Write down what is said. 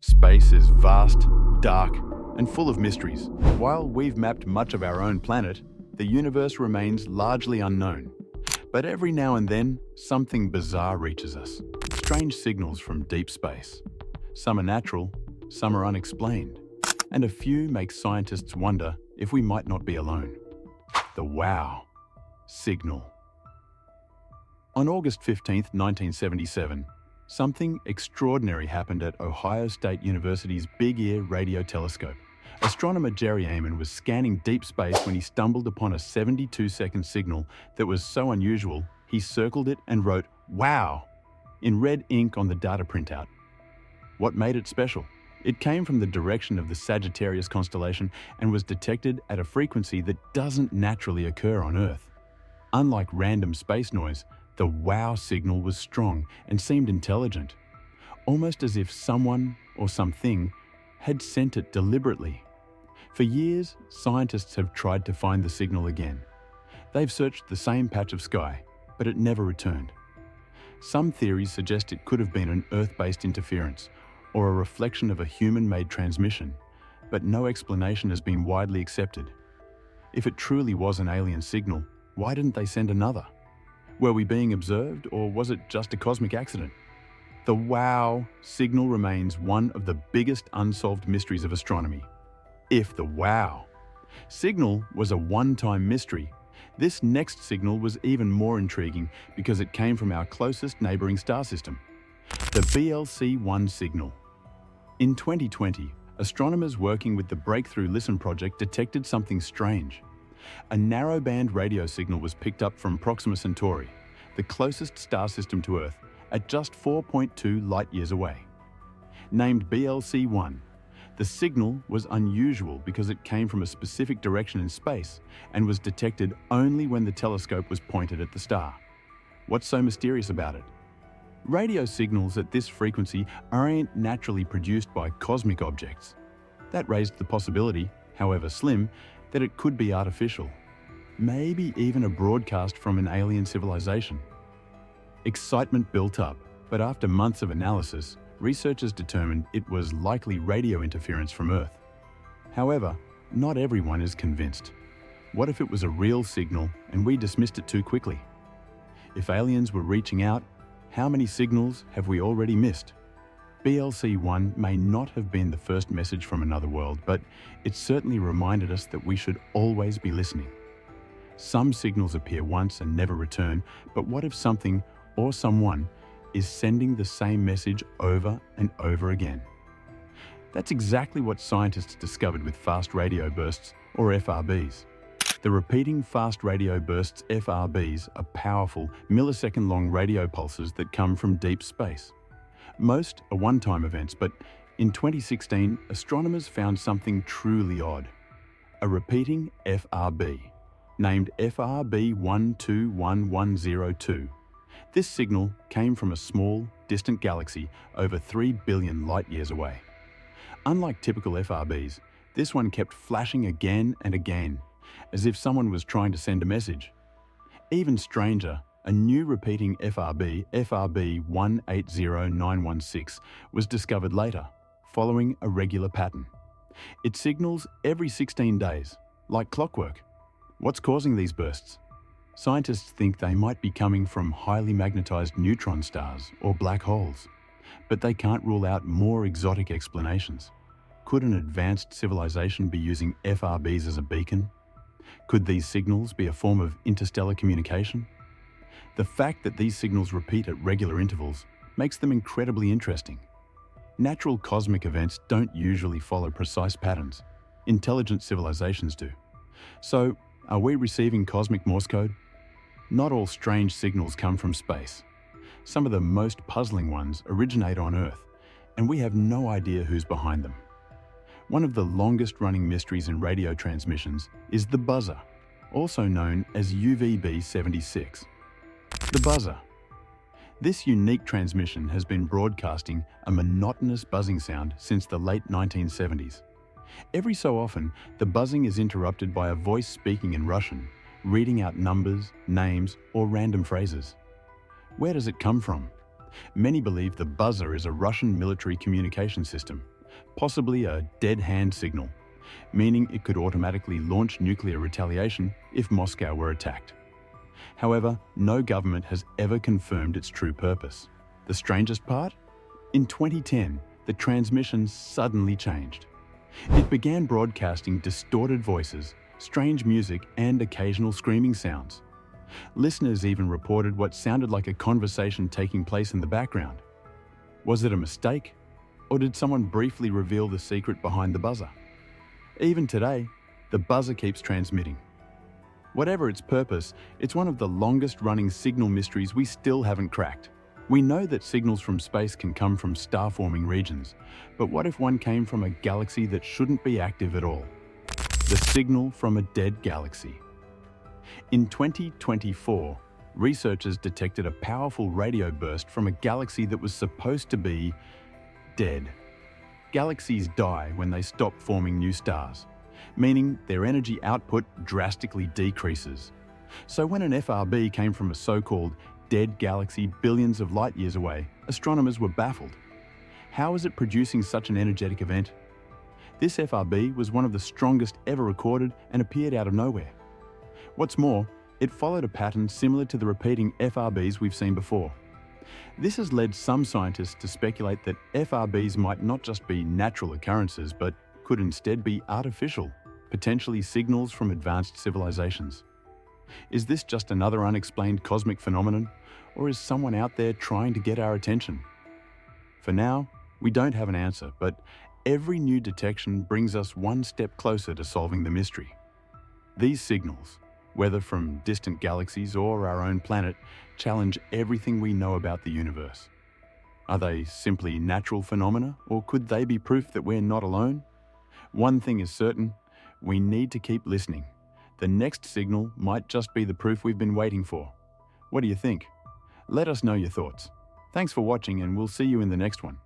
Space is vast, dark, and full of mysteries. While we've mapped much of our own planet, the universe remains largely unknown. But every now and then, something bizarre reaches us. Strange signals from deep space. Some are natural, some are unexplained, and a few make scientists wonder if we might not be alone. The WOW signal. On August 15, 1977, something extraordinary happened at Ohio State University's Big Ear Radio Telescope. Astronomer Jerry Amon was scanning deep space when he stumbled upon a 72-second signal that was so unusual, he circled it and wrote "Wow" in red ink on the data printout. What made it special? It came from the direction of the Sagittarius constellation and was detected at a frequency that doesn't naturally occur on Earth. Unlike random space noise, the WOW signal was strong and seemed intelligent, almost as if someone or something had sent it deliberately. For years, scientists have tried to find the signal again. They've searched the same patch of sky, but it never returned. Some theories suggest it could have been an Earth-based interference or a reflection of a human-made transmission, but no explanation has been widely accepted. If it truly was an alien signal, why didn't they send another? Were we being observed, or was it just a cosmic accident? The WOW signal remains one of the biggest unsolved mysteries of astronomy. If the WOW signal was a one-time mystery, this next signal was even more intriguing because it came from our closest neighboring star system, the BLC-1 signal. In 2020, astronomers working with the Breakthrough Listen project detected something strange. A narrowband radio signal was picked up from Proxima Centauri, the closest star system to Earth, at just 4.2 light-years away. Named BLC-1, the signal was unusual because it came from a specific direction in space and was detected only when the telescope was pointed at the star. What's so mysterious about it? Radio signals at this frequency aren't naturally produced by cosmic objects. That raised the possibility, however slim, that it could be artificial. Maybe even a broadcast from an alien civilization. Excitement built up, but after months of analysis, researchers determined it was likely radio interference from Earth. However, not everyone is convinced. What if it was a real signal and we dismissed it too quickly? If aliens were reaching out, how many signals have we already missed? BLC-1 may not have been the first message from another world, but it certainly reminded us that we should always be listening. Some signals appear once and never return, but what if something or someone is sending the same message over and over again? That's exactly what scientists discovered with fast radio bursts, or FRBs. The repeating fast radio bursts, FRBs, are powerful, millisecond-long radio pulses that come from deep space. Most are one-time events, but in 2016, astronomers found something truly odd. A repeating FRB, named FRB121102. This signal came from a small, distant galaxy over 3 billion light-years away. Unlike typical FRBs, this one kept flashing again and again, as if someone was trying to send a message. Even stranger, a new repeating FRB, FRB180916, was discovered later, following a regular pattern. It signals every 16 days, like clockwork. What's causing these bursts? Scientists think they might be coming from highly magnetized neutron stars or black holes, but they can't rule out more exotic explanations. Could an advanced civilization be using FRBs as a beacon? Could these signals be a form of interstellar communication? The fact that these signals repeat at regular intervals makes them incredibly interesting. Natural cosmic events don't usually follow precise patterns. Intelligent civilizations do. So, are we receiving cosmic Morse code? Not all strange signals come from space. Some of the most puzzling ones originate on Earth, and we have no idea who's behind them. One of the longest-running mysteries in radio transmissions is the buzzer, also known as UVB-76. The buzzer. This unique transmission has been broadcasting a monotonous buzzing sound since the late 1970s. Every so often, the buzzing is interrupted by a voice speaking in Russian, reading out numbers, names, or random phrases. Where does it come from? Many believe the buzzer is a Russian military communication system, possibly a dead hand signal, meaning it could automatically launch nuclear retaliation if Moscow were attacked. However, no government has ever confirmed its true purpose. The strangest part? In 2010, the transmission suddenly changed. It began broadcasting distorted voices, strange music, and occasional screaming sounds. Listeners even reported what sounded like a conversation taking place in the background. Was it a mistake? Or did someone briefly reveal the secret behind the buzzer? Even today, the buzzer keeps transmitting. Whatever its purpose, it's one of the longest-running signal mysteries we still haven't cracked. We know that signals from space can come from star-forming regions, but what if one came from a galaxy that shouldn't be active at all? The signal from a dead galaxy. In 2024, researchers detected a powerful radio burst from a galaxy that was supposed to be dead. Galaxies die when they stop forming new stars, meaning their energy output drastically decreases. So when an FRB came from a so-called dead galaxy billions of light years away, astronomers were baffled. How is it producing such an energetic event? This FRB was one of the strongest ever recorded and appeared out of nowhere. What's more, it followed a pattern similar to the repeating FRBs we've seen before. This has led some scientists to speculate that FRBs might not just be natural occurrences, but could instead be artificial, potentially signals from advanced civilizations. Is this just another unexplained cosmic phenomenon, or is someone out there trying to get our attention? For now, we don't have an answer, but every new detection brings us one step closer to solving the mystery. These signals, whether from distant galaxies or our own planet, challenge everything we know about the universe. Are they simply natural phenomena, or could they be proof that we're not alone? One thing is certain, we need to keep listening. The next signal might just be the proof we've been waiting for. What do you think? Let us know your thoughts. Thanks for watching, and we'll see you in the next one.